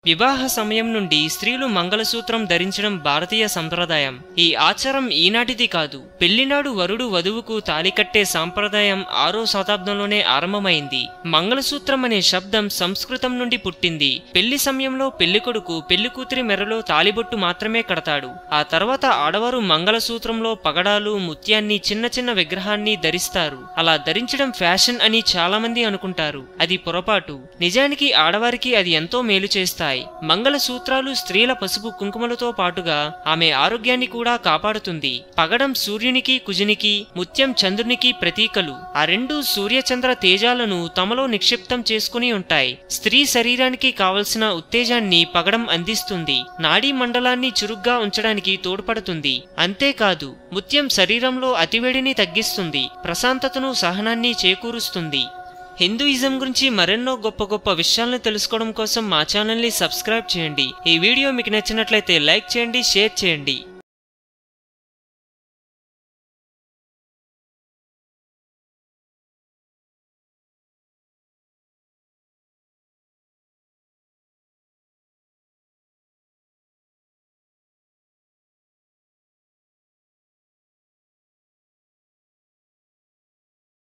వివాహ సమయం నుండి స్త్రీలు మంగళసూత్రం ధరించడం భారతీయ సంప్రదాయం. ఈ ఆచారం ఈనాటిది కాదు. పెళ్లినాడు వరుడు వధువుకు తాళి కట్టే సాంప్రదాయం 6వ శతాబ్దంలోనే ఆరంభమైంది. మంగళసూత్రం అనే శబ్దం సంస్కృతం నుండి పుట్టింది. పెళ్లి సమయంలో పెళ్లికొడుకు పెళ్లికూతురి మెడలో తాళిబొట్టు మాత్రమే కడతాడు. ఆ తర్వాత ఆడవారు మంగళసూత్రంలో పగడాలు, ముత్యాన్ని, చిన్న చిన్న విగ్రహాన్ని ధరిస్తారు. అలా ధరించడం ఫ్యాషన్ అని చాలా మంది అనుకుంటారు. అది పొరపాటు. నిజానికి ఆడవారికి అది ఎంతో మేలు చేస్తాయి. మంగళసూత్రాలు స్త్రీల పసుపు కుంకుమలతో పాటుగా ఆమె ఆరోగ్యాన్ని కూడా కాపాడుతుంది. పగడం సూర్యునికి, కుజునికి, ముత్యం చంద్రునికి ప్రతీకలు. ఆ రెండు సూర్యచంద్ర తేజాలను తమలో నిక్షిప్తం చేసుకుని ఉంటాయి. స్త్రీ శరీరానికి కావలసిన ఉత్తేజాన్ని పగడం అందిస్తుంది. నాడీ మండలాన్ని చురుగ్గా ఉంచడానికి తోడ్పడుతుంది. అంతేకాదు, ముత్యం శరీరంలో అతివేడిని తగ్గిస్తుంది, ప్రశాంతతను, సహనాన్ని చేకూరుస్తుంది. హిందూయిజం గురించి మరెన్నో గొప్ప గొప్ప విషయాలను తెలుసుకోవడం కోసం మా ఛానల్ని సబ్స్క్రైబ్ చేయండి. ఈ వీడియో మీకు నచ్చినట్లయితే లైక్ చేయండి, షేర్ చేయండి.